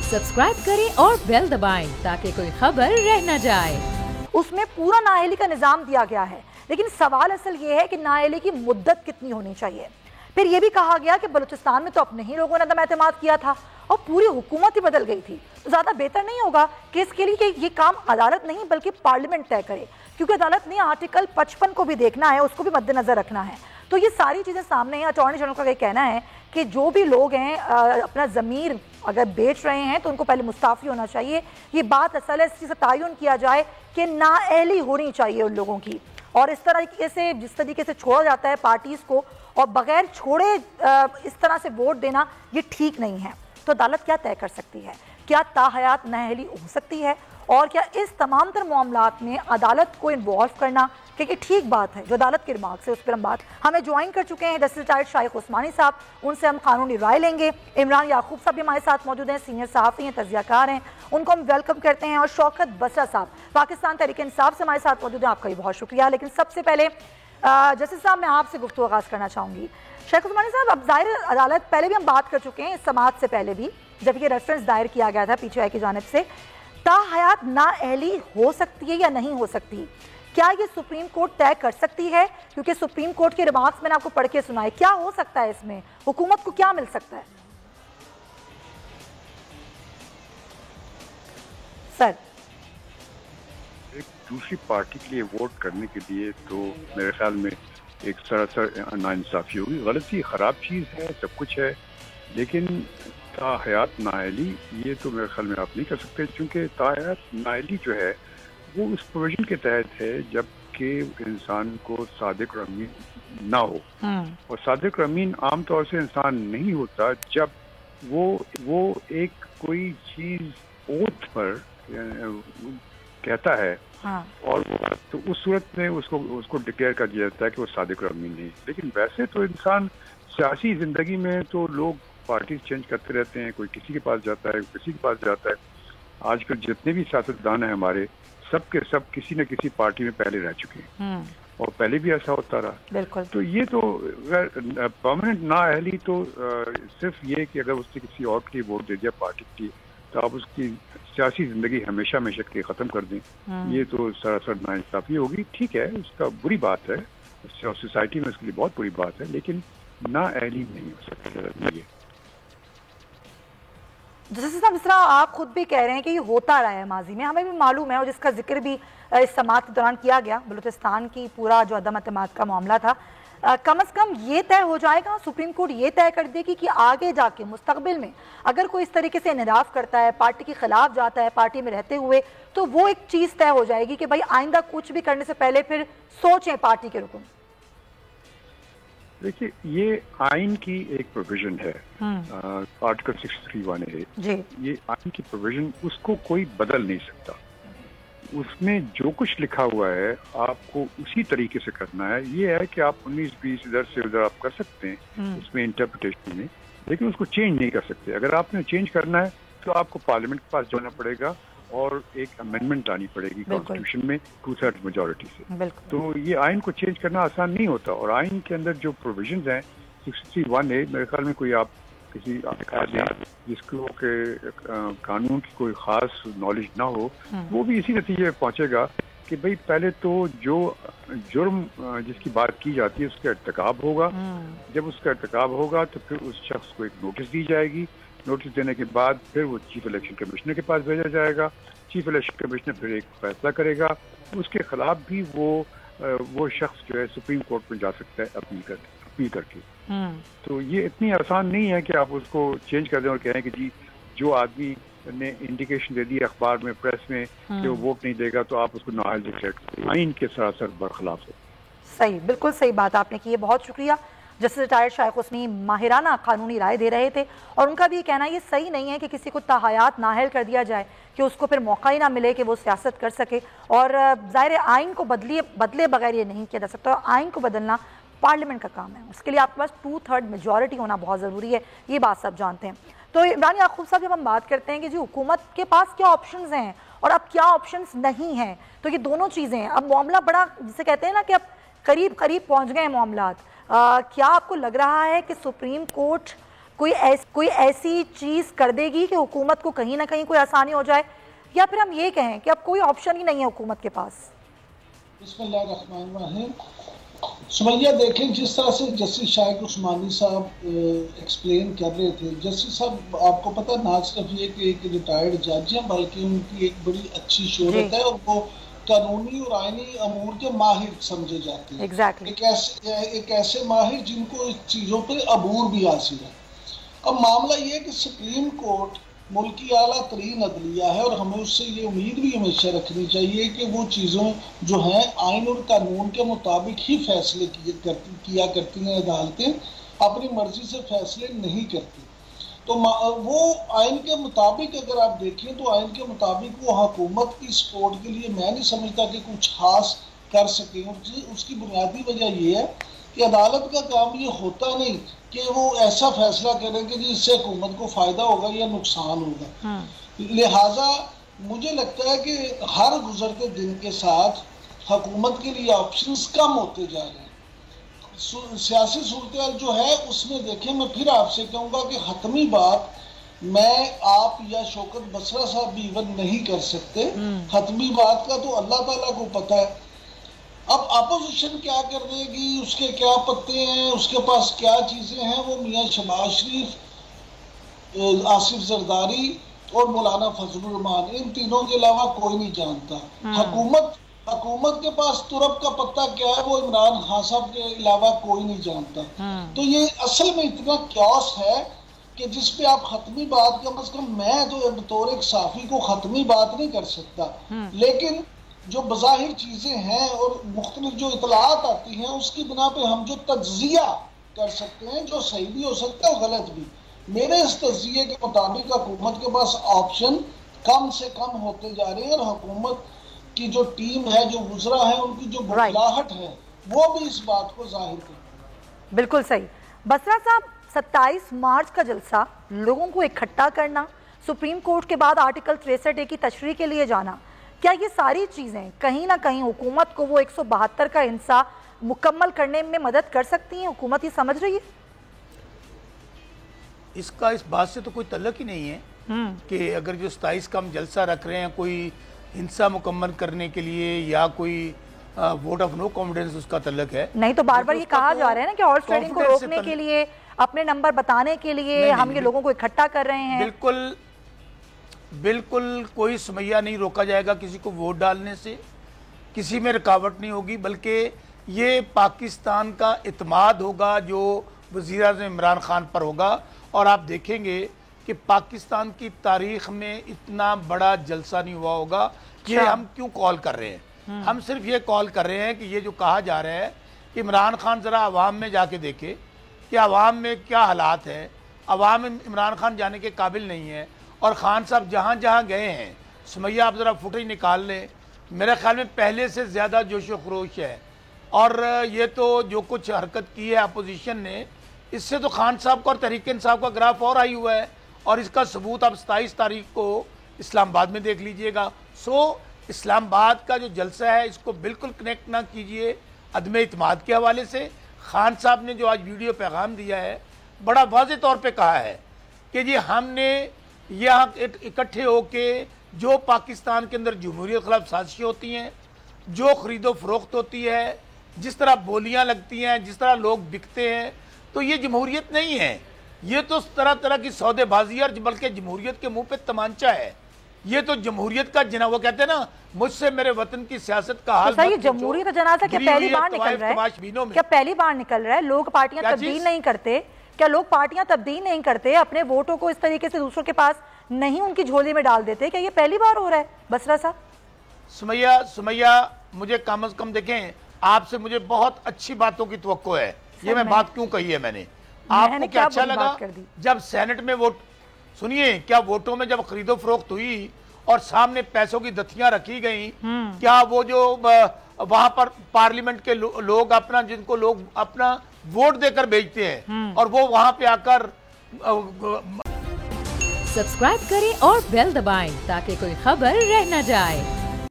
Subscribe करें और bell दबाएं ताकि कोई खबर रह न जाए। उसमें पूरा नाअहली का निज़ाम दिया गया है, लेकिन सवाल असल ये है कि नाअहली की मुद्दत कितनी होनी चाहिए। फिर ये भी कहा गया कि बलूचिस्तान में तो अपने ही लोगों ने अदम एतमाद किया था और पूरी हुकूमत ही बदल गई थी, तो ज़्यादा बेहतर नहीं होगा कि इसके लिए कि ये काम अदालत नहीं बल्कि पार्लियामेंट तय करे, क्योंकि अदालत ने आर्टिकल 55 को भी देखना है, उसको भी मद्देनजर रखना है। तो ये सारी चीज़ें सामने हैं। अटॉर्नी जनरल का ये कहना है कि जो भी लोग हैं अपना ज़मीर अगर बेच रहे हैं तो उनको पहले मुस्ताफ़ी होना चाहिए। ये बात असल है, इस चीज़ से तयन किया जाए कि नाअहली होनी चाहिए उन लोगों की, और इस तरीके से जिस तरीके से छोड़ा जाता है पार्टीज़ को और बगैर छोड़े इस तरह से वोट देना, ये ठीक नहीं है। तो अदालत क्या तय कर सकती है? क्या ताहयात नाअहली हो सकती है? और क्या इस तमाम तर मामलात में अदालत को इन्वॉल्व करना क्योंकि ठीक बात है जो अदालत के रिमार्क से, उस पर हम बात हमें ज्वाइन कर चुके हैं जस्टिस रिटायर्ड शाइख उस्मानी साहब, उनसे हम कानूनी राय लेंगे। इमरान याकूब साहब भी हमारे साथ मौजूद हैं, सीनियर सहाफ़ी हैं, तज़कियाकार हैं, उनको हम वेलकम करते हैं। और शौकत बसरा साहब पाकिस्तान तहरीक इंसाफ से हमारे साथ मौजूद हैं, आपका भी बहुत शुक्रिया। लेकिन सबसे पहले जस्टिस साहब मैं आपसे गुफ्तगू आगाज़ करना चाहूँगी। शेख उस्मानी साहब, अब ज़ाहिर अदालत पहले भी हम बात कर चुके हैं इस समाअत से पहले भी, जब ये रेफरेंस दायर किया गया था पीटीआई की जानिब से, ताहयात नाअहली हो सकती है या नहीं हो सकती? क्या ये सुप्रीम कोर्ट तय कर सकती है? क्योंकि सुप्रीम कोर्ट के रिमार्क्स मैंने आपको पढ़ के सुनाए, क्या हो सकता है इसमें, हुकूमत को क्या मिल सकता है? सर, एक दूसरी पार्टी के लिए वोट करने के लिए तो मेरे ख्याल में एक सरासर नाइंसाफ़ी होगी, गलती ख़राब चीज़ है, सब कुछ है, लेकिन ताहयात नाअहली ये तो मेरे ख्याल में आप नहीं कर सकते, क्योंकि ताहयात नाअहली जो है वो उस प्रोविजन के तहत है जबकि इंसान को सादिक और अमीन ना हो। और सादिक और अमीन आम तौर से इंसान नहीं होता जब वो एक कोई चीज़ ओथ पर कहता है, और तो उस सूरत में उसको डिक्लेयर कर दिया जाता है कि वो सादिक और अमीन नहीं। लेकिन वैसे तो इंसान सियासी ज़िंदगी में तो लोग पार्टी चेंज करते रहते हैं, कोई किसी के पास जाता है, किसी के पास जाता है। आजकल जितने भी सियासतदान हैं हमारे, सब के सब किसी न किसी पार्टी में पहले रह चुके हैं, और पहले भी ऐसा होता रहा। तो ये तो परमानेंट नाअहली तो सिर्फ ये कि अगर उसने किसी और के लिए वोट दे दिया पार्टी की, तो आप उसकी सियासी ज़िंदगी हमेशा हमेशा के ख़त्म कर दें, ये तो सरासर नाइंसाफ़ी होगी। ठीक है, उसका बुरी बात है, सोसाइटी में उसके लिए बहुत बुरी बात है, लेकिन नाअहली नहीं हो सकती। जैसे साहब, इस तरह आप खुद भी कह रहे हैं कि ये होता रहा है माजी में, हमें भी मालूम है, और जिसका जिक्र भी इस समाअत के दौरान किया गया, बलूचिस्तान की पूरा जो अदम एतमाद का मामला था, कम अज़ कम ये तय हो जाएगा, सुप्रीम कोर्ट ये तय कर देगी कि आगे जाके मुस्तकबिल में अगर कोई इस तरीके से इनहराफ करता है, पार्टी के खिलाफ जाता है पार्टी में रहते हुए, तो वो एक चीज़ तय हो जाएगी कि भाई आइंदा कुछ भी करने से पहले फिर सोचें पार्टी के रुकन। देखिए, ये आइन की एक प्रोविजन है, आर्टिकल 631A, ये आइन की प्रोविजन, उसको कोई बदल नहीं सकता। उसमें जो कुछ लिखा हुआ है आपको उसी तरीके से करना है। ये है कि आप 19-20 इधर से उधर आप कर सकते हैं उसमें इंटरप्रिटेशन में, लेकिन उसको चेंज नहीं कर सकते। अगर आपने चेंज करना है तो आपको पार्लियामेंट के पास जाना पड़ेगा और एक अमेंडमेंट लानी पड़ेगी कॉन्स्टिट्यूशन में 2/3 मेजॉरिटी से। तो ये आइन को चेंज करना आसान नहीं होता, और आइन के अंदर जो प्रोविजंस हैं 631A, मेरे ख्याल में कोई आप किसी जिसको के कानून की कोई ख़ास नॉलेज ना हो, वो भी इसी नतीजे में पहुंचेगा कि भाई पहले तो जो जुर्म जिसकी बात की जाती है उसका इर्तिकाब होगा। जब उसका इर्तिकाब होगा तो फिर उस शख्स को एक नोटिस दी जाएगी। नोटिस देने के बाद फिर वो चीफ इलेक्शन कमिश्नर के पास भेजा जाएगा। चीफ इलेक्शन कमिश्नर फिर एक फैसला करेगा, उसके खिलाफ भी वो शख्स जो है सुप्रीम कोर्ट में जा सकता है अपील करके। तो ये इतनी आसान नहीं है कि आप उसको चेंज कर दें और कहें कि जी जो आदमी ने इंडिकेशन दे दी अखबार में, प्रेस में कि वो वोट नहीं देगा, तो आप उसको नाअहल डिक्लेयर करें। आइन के सरासर बरखिलाफ है। सही, बिल्कुल सही बात आपने की है, बहुत शुक्रिया। जस्टिस रिटायर्ड शाइख उस्मानी माहिराना कानूनी राय दे रहे थे, और उनका भी कहना ये सही नहीं है कि किसी को ताहयात नाअहल कर दिया जाए कि उसको फिर मौका ही ना मिले कि वो सियासत कर सके। और ज़ाहिर आइन को बदले बगैर ये नहीं किया जा सकता, और आइन को बदलना पार्लियामेंट का काम है, उसके लिए आपके पास 2/3 मेजॉरिटी होना बहुत ज़रूरी है, ये बात सब जानते हैं। तो इमरान याकूब साहब, जब हम बात करते हैं कि जी हुकूमत के पास क्या ऑप्शंस हैं और अब क्या ऑप्शंस नहीं हैं, तो ये दोनों चीज़ें हैं। अब मामला बड़ा, जिसे कहते हैं ना कि अब करीब करीब पहुँच गए हैं मामलात। क्या आपको लग रहा है कि सुप्रीम कोर्ट کوئی ایسی چیز کر دے گی کہ حکومت کو کہیں نہ کہیں کوئی آسانی ہو جائے، یا پھر ہم یہ کہیں کہ اب کوئی آپشن ہی نہیں ہے حکومت کے پاس؟ بسم اللہ الرحمن الرحیم۔ سمیہ دیکھیں، جس طرح سے جسٹس شائق عثمانی صاحب ایکسپلین کر رہے تھے، جسٹس صاحب آپ کو پتہ نہ صرف یہ کہ ایک ریٹائرڈ جج ہیں بلکہ ان کی ایک بڑی اچھی شہرت ہے، اور وہ قانونی اور آئینی امور کے ماہر سمجھے جاتے ہیں۔ ایک ایسے ماہر جن کو اس چیزوں پہ عبور بھی حاصل ہے۔ اب معاملہ یہ ہے کہ سپریم کورٹ ملک کی اعلیٰ ترین عدلیہ ہے، اور ہمیں اس سے یہ امید بھی ہمیشہ رکھنی چاہیے کہ وہ چیزوں جو ہیں آئین اور قانون کے مطابق ہی فیصلے کیا کرتی ہیں۔ عدالتیں اپنی مرضی سے فیصلے نہیں کرتی، تو وہ آئین کے مطابق اگر آپ دیکھیں تو آئین کے مطابق وہ حکومت کی سپورٹ کے لیے میں نہیں سمجھتا کہ کچھ خاص کر سکیں۔ اس کی بنیادی وجہ یہ ہے کہ عدالت کا کام یہ ہوتا نہیں کہ وہ ایسا فیصلہ کرے کہ جس سے حکومت کو فائدہ ہوگا یا نقصان ہوگا۔ لہٰذا مجھے لگتا ہے کہ ہر گزرتے دن کے ساتھ حکومت کے لیے آپشنز کم ہوتے جا رہے ہیں۔ سیاسی صورتحال جو ہے اس میں دیکھیں، میں پھر آپ سے کہوں گا کہ حتمی بات میں آپ یا شوکت بسرا صاحب بھی ایون نہیں کر سکتے، حتمی بات کا تو اللہ تعالیٰ کو پتہ ہے۔ اب اپوزیشن کیا کر دے گی، اس کے کیا پتے ہیں، اس کے پاس کیا چیزیں ہیں، وہ میاں شہباز شریف، آصف زرداری اور مولانا فضل الرحمان، ان تینوں کے علاوہ کوئی نہیں جانتا۔ حکومت کے پاس ترب کا پتہ کیا ہے، وہ عمران خان صاحب کے علاوہ کوئی نہیں جانتا۔ تو یہ اصل میں اتنا کیوس ہے کہ جس پہ آپ حتمی بات، کم از کم میں تو بطور ایک صحافی کو حتمی بات نہیں کر سکتا، لیکن جو بظاہر چیزیں ہیں اور مختلف جو اطلاعات آتی ہیں اس کی بنا پہ ہم جو تجزیہ کر سکتے ہیں، جو صحیح بھی ہو سکتا ہے اور غلط بھی۔ میرے اس تجزیے کے مطابق حکومت کے پاس آپشن کم سے کم ہوتے جا رہے ہیں، اور حکومت کی جو ٹیم ہے، جو وزراء ہیں، ان کی جو بلاہٹ ہے وہ بھی اس بات کو ظاہر کرتی۔ بالکل صحیح۔ بسرا صاحب، 27 مارچ کا جلسہ، لوگوں کو اکٹھا کرنا، سپریم کورٹ کے بعد آرٹیکل 63A کی تشریح کے لیے جانا، کیا یہ ساری چیزیں کہیں نہ کہیں حکومت کو وہ 172 کا حصہ مکمل کرنے میں مدد کر سکتی ہیں؟ حکومت یہ سمجھ رہی ہے؟ اس کا اس بات سے تو کوئی تعلق ہی نہیں ہے کہ اگر جو 27 کا ہم جلسہ رکھ رہے ہیں کوئی ہنسا مکمل کرنے کے لیے یا کوئی ووٹ آف نو کانفیڈنس اس کا تعلق ہے۔ نہیں تو بار بار یہ کہا جا رہا ہے نا کہ ہارس ٹریڈنگ کو روکنے کے لیے، اپنے نمبر بتانے کے لیے ہم یہ لوگوں کو اکٹھا کر رہے ہیں۔ بالکل کوئی سمیہ نہیں روکا جائے گا کسی کو ووٹ ڈالنے سے، کسی میں رکاوٹ نہیں ہوگی، بلکہ یہ پاکستان کا اعتماد ہوگا جو وزیر اعظم عمران خان پر ہوگا۔ اور آپ دیکھیں گے کہ پاکستان کی تاریخ میں اتنا بڑا جلسہ نہیں ہوا ہوگا کہ ہم کیوں کال کر رہے ہیں۔ ہم صرف یہ کال کر رہے ہیں کہ یہ جو کہا جا رہا ہے کہ عمران خان ذرا عوام میں جا کے دیکھے کہ عوام میں کیا حالات ہیں، عوام عمران خان جانے کے قابل نہیں ہے، اور خان صاحب جہاں جہاں گئے ہیں، سمیہ آپ ذرا فوٹیج نکال لیں، میرے خیال میں پہلے سے زیادہ جوش و خروش ہے۔ اور یہ تو جو کچھ حرکت کی ہے اپوزیشن نے، اس سے تو خان صاحب کا اور تحریک انصاف کا گراف اور آئی ہوا ہے، اور اس کا ثبوت آپ 27 تاریخ کو اسلام آباد میں دیکھ لیجئے گا۔ اسلام آباد کا جو جلسہ ہے اس کو بالکل کنیکٹ نہ کیجئے عدم اعتماد کے حوالے سے۔ خان صاحب نے جو آج ویڈیو پیغام دیا ہے بڑا واضح طور پہ کہا ہے کہ جی ہم نے یہاں اکٹھے ہو کے جو پاکستان کے اندر جمہوریت خلاف سازشیں ہوتی ہیں، جو خرید و فروخت ہوتی ہے، جس طرح بولیاں لگتی ہیں، جس طرح لوگ بکتے ہیں، تو یہ جمہوریت نہیں ہے، یہ تو طرح طرح کی سودے بازی ہے، بلکہ جمہوریت کے منہ پہ تمانچہ ہے۔ یہ تو جمہوریت کا جنازہ، وہ کہتے ہیں نا مجھ سے میرے وطن کی سیاست کا حال یہ جمہوریت کا جنازہ کیا پہلی بار نکل رہا ہے؟ کیا پہلی بار نکل رہا ہے؟ لوگ پارٹیاں تبدیل نہیں کرتے؟ کیا لوگ پارٹیاں تبدیل نہیں کرتے؟ اپنے ووٹوں کو اس طریقے سے دوسروں کے پاس نہیں ان کی جھولی میں ڈال دیتے؟ کیا یہ پہلی بار ہو رہا ہے بسرا صاحب؟ سمیہ مجھے کم از کم دیکھیں، آپ سے مجھے بہت اچھی باتوں کی توقع ہے۔ یہ میں بات کیوں کہی ہے میں نے؟ آپ کو کیا اچھا لگا جب سینٹ میں ووٹ، سنیے، کیا ووٹوں میں جب خرید و فروخت ہوئی اور سامنے پیسوں کی دتیاں رکھی گئیں، کیا وہ جو وہاں پر پارلیمنٹ کے لوگ اپنا، جن کو لوگ اپنا ووٹ دے کر بھیجتے ہیں، اور وہ وہاں پہ آ کر سبسکرائب کریں اور بیل دبائیں تاکہ کوئی خبر رہ نہ جائے۔